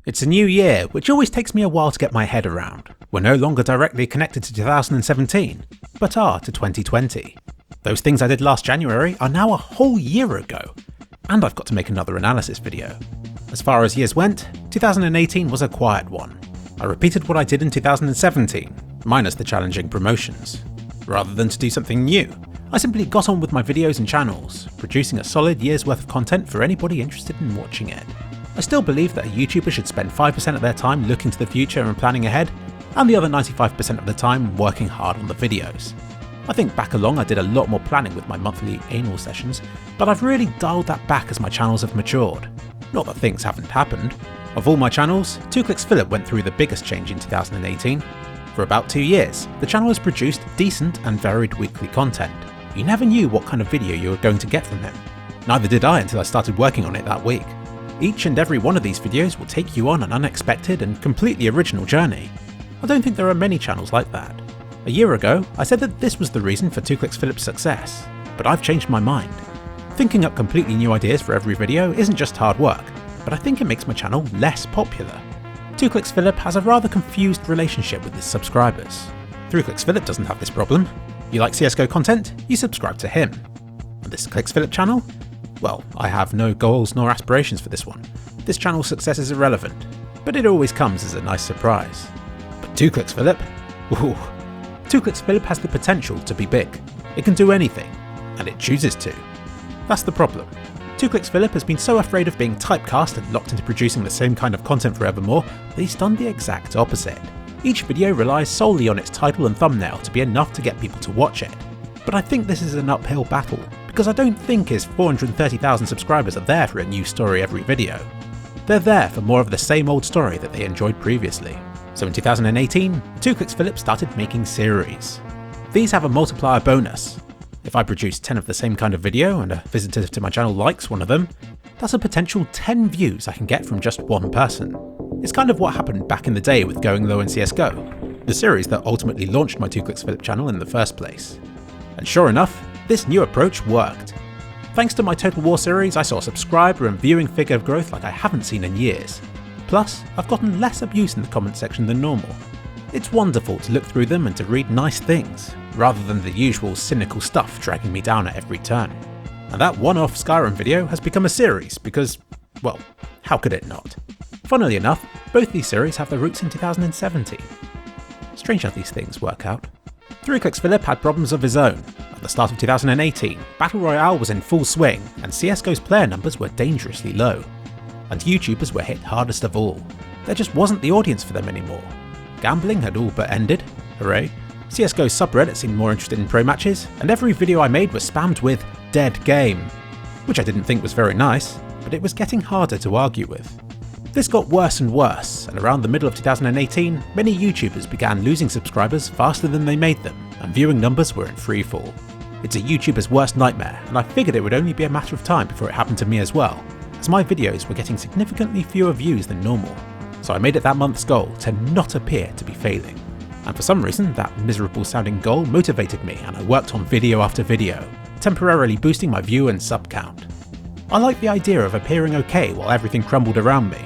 It's a new year, which always takes me a while to get my head around. We're no longer directly connected to 2017, but are to 2020. Those things I did last January are now a whole year ago, and I've got to make another analysis video. As far as years went, 2018 was a quiet one. I repeated what I did in 2017, minus the challenging promotions. Rather than to do something new, I simply got on with my videos and channels, producing a solid year's worth of content for anybody interested in watching it. I still believe that a YouTuber should spend 5% of their time looking to the future and planning ahead, and the other 95% of the time working hard on the videos. I think back along I did a lot more planning with my monthly anal sessions, but I've really dialed that back as my channels have matured. Not that things haven't happened. Of all my channels, kliksphilip went through the biggest change in 2018. For about 2 years, the channel has produced decent and varied weekly content. You never knew what kind of video you were going to get from him. Neither did I until I started working on it that week. Each and every one of these videos will take you on an unexpected and completely original journey. I don't think there are many channels like that. A year ago, I said that this was the reason for kliksphilip's success, but I've changed my mind. Thinking up completely new ideas for every video isn't just hard work, but I think it makes my channel less popular. kliksphilip has a rather confused relationship with his subscribers. kliksphilip doesn't have this problem. You like CSGO content? You subscribe to him. And this kliksphilip channel? Well, I have no goals nor aspirations for this one. This channel's success is irrelevant, but it always comes as a nice surprise. But kliksphilip? Ooh. kliksphilip has the potential to be big. It can do anything, and it chooses to. That's the problem. kliksphilip has been so afraid of being typecast and locked into producing the same kind of content forevermore that he's done the exact opposite. Each video relies solely on its title and thumbnail to be enough to get people to watch it. But I think this is an uphill battle, because I don't think his 430,000 subscribers are there for a new story every video. They're there for more of the same old story that they enjoyed previously. So in 2018, kliksphilip started making series. These have a multiplier bonus. If I produce 10 of the same kind of video and a visitor to my channel likes one of them, that's a potential 10 views I can get from just one person. It's kind of what happened back in the day with Going Low in CSGO, the series that ultimately launched my kliksphilip channel in the first place. And sure enough, this new approach worked. Thanks to my Total War series, I saw subscriber and viewing figure growth like I haven't seen in years. Plus, I've gotten less abuse in the comment section than normal. It's wonderful to look through them and to read nice things, rather than the usual cynical stuff dragging me down at every turn. And that one-off Skyrim video has become a series because, well, how could it not? Funnily enough, both these series have their roots in 2017. Strange how these things work out. kliksphilip had problems of his own. At the start of 2018, Battle Royale was in full swing, and CSGO's player numbers were dangerously low. And YouTubers were hit hardest of all. There just wasn't the audience for them anymore. Gambling had all but ended, hooray. CSGO's subreddit seemed more interested in pro matches, and every video I made was spammed with "dead game," which I didn't think was very nice, but it was getting harder to argue with. This got worse and worse, and around the middle of 2018, many YouTubers began losing subscribers faster than they made them, and viewing numbers were in freefall. It's a YouTuber's worst nightmare, and I figured it would only be a matter of time before it happened to me as well, as my videos were getting significantly fewer views than normal. So I made it that month's goal to not appear to be failing. And for some reason, that miserable sounding goal motivated me, and I worked on video after video, temporarily boosting my view and sub count. I like the idea of appearing okay while everything crumbled around me,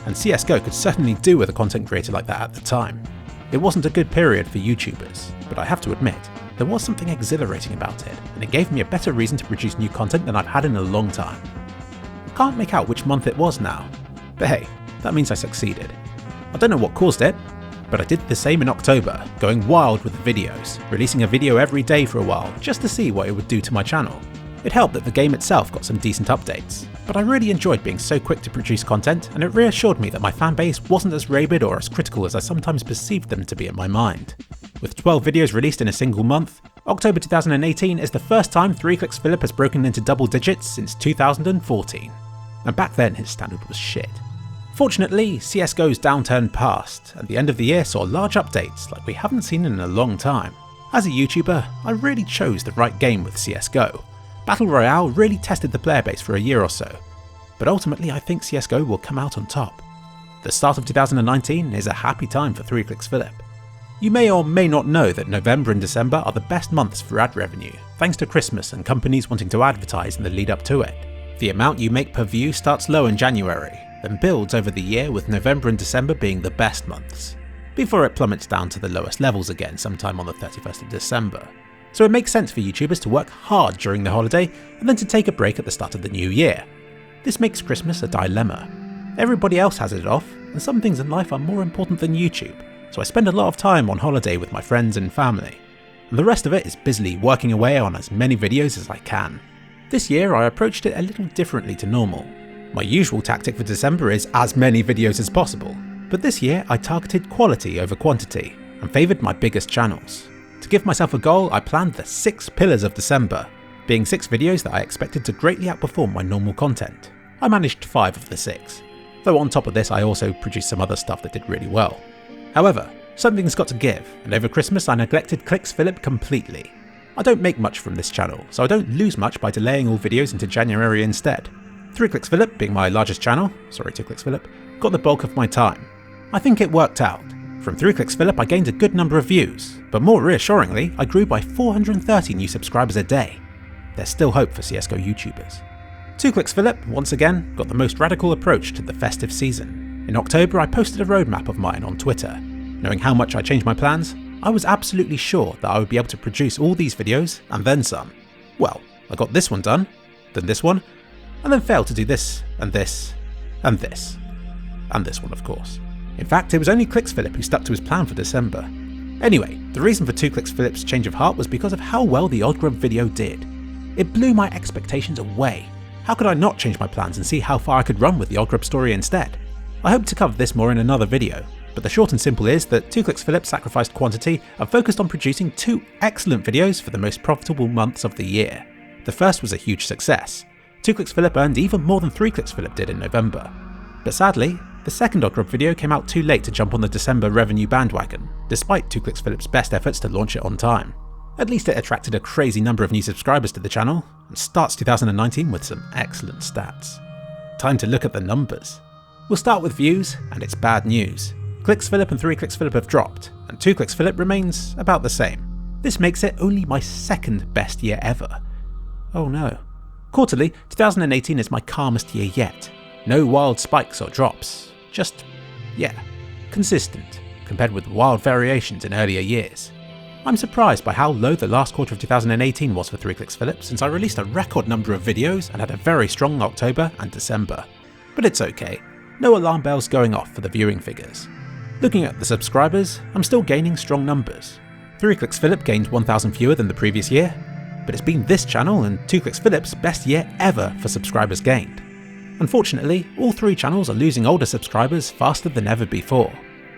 and CSGO could certainly do with a content creator like that at the time. It wasn't a good period for YouTubers, but I have to admit, there was something exhilarating about it, and it gave me a better reason to produce new content than I've had in a long time. I can't make out which month it was now, but hey, that means I succeeded. I don't know what caused it, but I did the same in October, going wild with the videos, releasing a video every day for a while just to see what it would do to my channel. It helped that the game itself got some decent updates, but I really enjoyed being so quick to produce content, and it reassured me that my fanbase wasn't as rabid or as critical as I sometimes perceived them to be in my mind. With 12 videos released in a single month, October 2018 is the first time kliksphilip has broken into double digits since 2014. And back then his standard was shit. Fortunately, CSGO's downturn passed, and the end of the year saw large updates like we haven't seen in a long time. As a YouTuber, I really chose the right game with CSGO. Battle Royale really tested the player base for a year or so, but ultimately I think CSGO will come out on top. The start of 2019 is a happy time for kliksphilip. You may or may not know that November and December are the best months for ad revenue, thanks to Christmas and companies wanting to advertise in the lead up to it. The amount you make per view starts low in January, then builds over the year, with November and December being the best months, before it plummets down to the lowest levels again sometime on the 31st of December. So it makes sense for YouTubers to work hard during the holiday and then to take a break at the start of the new year. This makes Christmas a dilemma. Everybody else has it off, and some things in life are more important than YouTube, so I spend a lot of time on holiday with my friends and family, and the rest of it is busily working away on as many videos as I can. This year I approached it a little differently to normal. My usual tactic for December is as many videos as possible, but this year I targeted quality over quantity and favoured my biggest channels. To give myself a goal, I planned the 6 pillars of December, being 6 videos that I expected to greatly outperform my normal content. I managed 5 of the 6, though on top of this I also produced some other stuff that did really well. However, something's got to give, and over Christmas I neglected kliksphilip completely. I don't make much from this channel, so I don't lose much by delaying all videos into January instead. 3kliksphilip, being my largest channel, 2kliksphilip, got the bulk of my time. I think it worked out. From 3kliksphilip I gained a good number of views, but more reassuringly I grew by 430 new subscribers a day. There's still hope for CSGO YouTubers. 2kliksphilip, once again, got the most radical approach to the festive season. In October I posted a roadmap of mine on Twitter. Knowing how much I changed my plans, I was absolutely sure that I would be able to produce all these videos and then some. Well, I got this one done, then this one, and then failed to do this, and this, and this. And this one, of course. In fact, it was only kliksphilip who stuck to his plan for December. Anyway, the reason for 2kliksphilip's change of heart was because of how well the Oddgrub video did. It blew my expectations away. How could I not change my plans and see how far I could run with the Oddgrub story instead? I hope to cover this more in another video, but the short and simple is that 2kliksphilip sacrificed quantity and focused on producing 2 excellent videos for the most profitable months of the year. The first was a huge success. 2kliksphilip earned even more than 3kliksphilip did in November. But sadly, the second Oddgrub video came out too late to jump on the December revenue bandwagon, despite 2kliksphilip's best efforts to launch it on time. At least it attracted a crazy number of new subscribers to the channel, and starts 2019 with some excellent stats. Time to look at the numbers. We'll start with views, and it's bad news. kliksphilip and 3kliksphilip have dropped, and 2kliksphilip remains about the same. This makes it only my second best year ever. Oh no. Quarterly, 2018 is my calmest year yet. No wild spikes or drops. Just, consistent, compared with wild variations in earlier years. I'm surprised by how low the last quarter of 2018 was for 3kliksphilip, since I released a record number of videos and had a very strong October and December. But it's okay, no alarm bells going off for the viewing figures. Looking at the subscribers, I'm still gaining strong numbers. 3kliksphilip gained 1,000 fewer than the previous year, but it's been this channel and 2kliksphilip's best year ever for subscribers gained. Unfortunately, all 3 channels are losing older subscribers faster than ever before.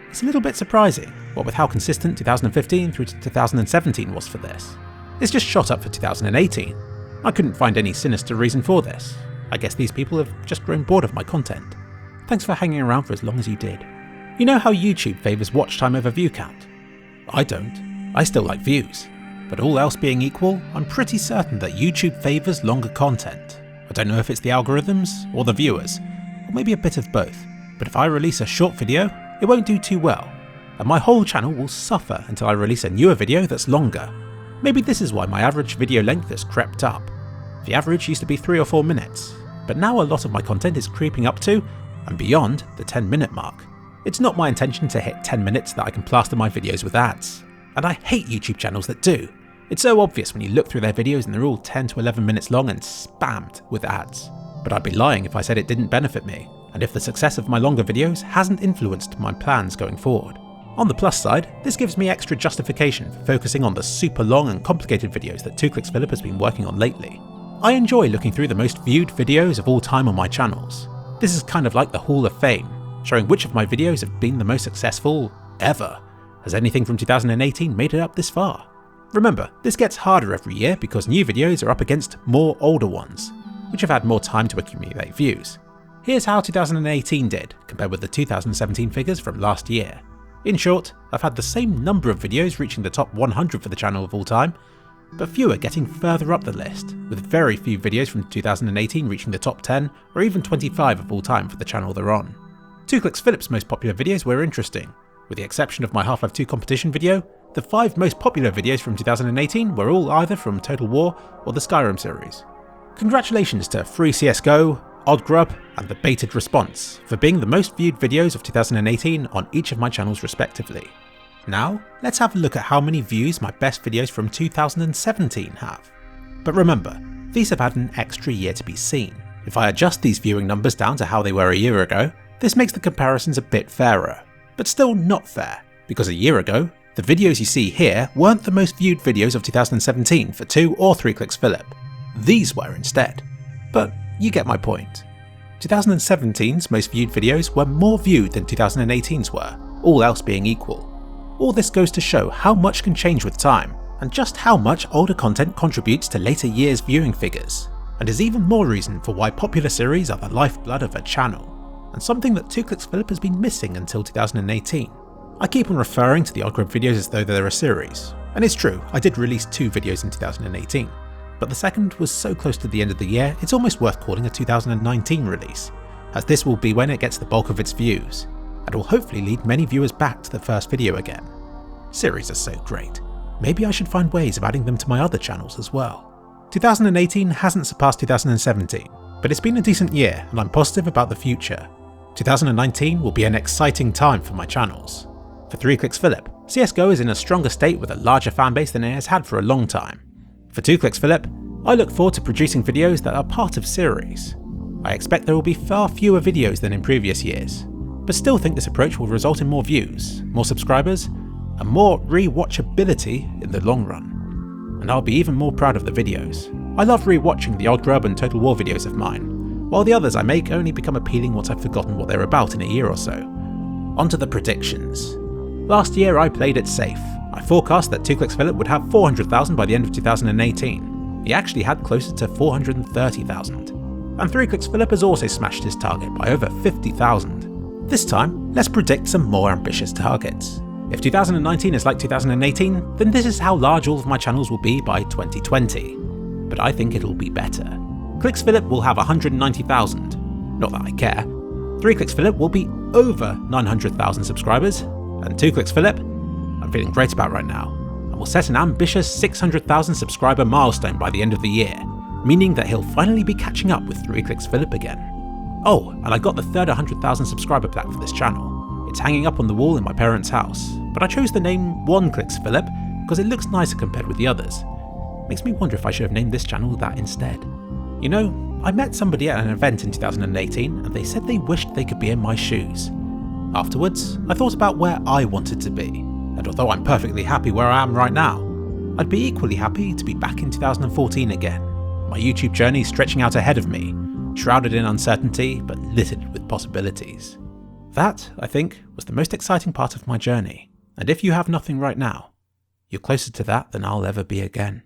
It's a little bit surprising, what with how consistent 2015 through to 2017 was for this. It's just shot up for 2018. I couldn't find any sinister reason for this. I guess these people have just grown bored of my content. Thanks for hanging around for as long as you did. You know how YouTube favours watch time over view count? I don't. I still like views. But all else being equal, I'm pretty certain that YouTube favours longer content. I don't know if it's the algorithms or the viewers, or maybe a bit of both. But if I release a short video, it won't do too well, and my whole channel will suffer until I release a newer video that's longer. Maybe this is why my average video length has crept up. The average used to be 3 or 4 minutes, but now a lot of my content is creeping up to, and beyond, the 10-minute mark. It's not my intention to hit 10 minutes that I can plaster my videos with ads, and I hate YouTube channels that do. It's so obvious when you look through their videos and they're all 10 to 11 minutes long and spammed with ads. But I'd be lying if I said it didn't benefit me, and if the success of my longer videos hasn't influenced my plans going forward. On the plus side, this gives me extra justification for focusing on the super long and complicated videos that 2kliksphilip has been working on lately. I enjoy looking through the most viewed videos of all time on my channels. This is kind of like the Hall of Fame, showing which of my videos have been the most successful ever. Has anything from 2018 made it up this far? Remember, this gets harder every year because new videos are up against more older ones, which have had more time to accumulate views. Here's how 2018 did, compared with the 2017 figures from last year. In short, I've had the same number of videos reaching the top 100 for the channel of all time, but fewer getting further up the list, with very few videos from 2018 reaching the top 10 or even 25 of all time for the channel they're on. 2kliksphilip's most popular videos were interesting. With the exception of my Half-Life 2 competition video, the 5 most popular videos from 2018 were all either from Total War or the Skyrim series. Congratulations to Free CSGO, Oddgrub, and The Baited Response for being the most viewed videos of 2018 on each of my channels respectively. Now, let's have a look at how many views my best videos from 2017 have. But remember, these have had an extra year to be seen. If I adjust these viewing numbers down to how they were a year ago, this makes the comparisons a bit fairer. But still not fair, because a year ago, the videos you see here weren't the most viewed videos of 2017 for 2 or 3 kliksphilip. These were instead. But you get my point. 2017's most viewed videos were more viewed than 2018's were, all else being equal. All this goes to show how much can change with time, and just how much older content contributes to later years' viewing figures, and is even more reason for why popular series are the lifeblood of a channel, and something that 2kliksphilip has been missing until 2018. I keep on referring to the Oddgrub videos as though they're a series, and it's true, I did release 2 videos in 2018, but the second was so close to the end of the year it's almost worth calling a 2019 release, as this will be when it gets the bulk of its views, and will hopefully lead many viewers back to the first video again. Series are so great, maybe I should find ways of adding them to my other channels as well. 2018 hasn't surpassed 2017, but it's been a decent year and I'm positive about the future. 2019 will be an exciting time for my channels. For 3kliksphilip, CSGO is in a stronger state with a larger fanbase than it has had for a long time. For 2kliksphilip, I look forward to producing videos that are part of series. I expect there will be far fewer videos than in previous years, but still think this approach will result in more views, more subscribers, and more re-watchability in the long run. And I'll be even more proud of the videos. I love re-watching the Oddgrub and Total War videos of mine, while the others I make only become appealing once I've forgotten what they're about in a year or so. On to the predictions. Last year I played it safe. I forecast that 2kliksphilip would have 400,000 by the end of 2018. He actually had closer to 430,000. And 3kliksphilip has also smashed his target by over 50,000. This time, let's predict some more ambitious targets. If 2019 is like 2018, then this is how large all of my channels will be by 2020. But I think it'll be better. kliksphilip will have 190,000. Not that I care. 3kliksphilip will be over 900,000 subscribers, and 2kliksphilip, I'm feeling great about right now, and will set an ambitious 600,000 subscriber milestone by the end of the year, meaning that he'll finally be catching up with 3kliksphilip again. Oh, and I got the third 100,000 subscriber plaque for this channel. It's hanging up on the wall in my parents' house, but I chose the name 1kliksphilip because it looks nicer compared with the others. Makes me wonder if I should have named this channel that instead. You know, I met somebody at an event in 2018 and they said they wished they could be in my shoes. Afterwards, I thought about where I wanted to be, and although I'm perfectly happy where I am right now, I'd be equally happy to be back in 2014 again. My YouTube journey stretching out ahead of me, shrouded in uncertainty but littered with possibilities. That, I think, was the most exciting part of my journey, and if you have nothing right now, you're closer to that than I'll ever be again.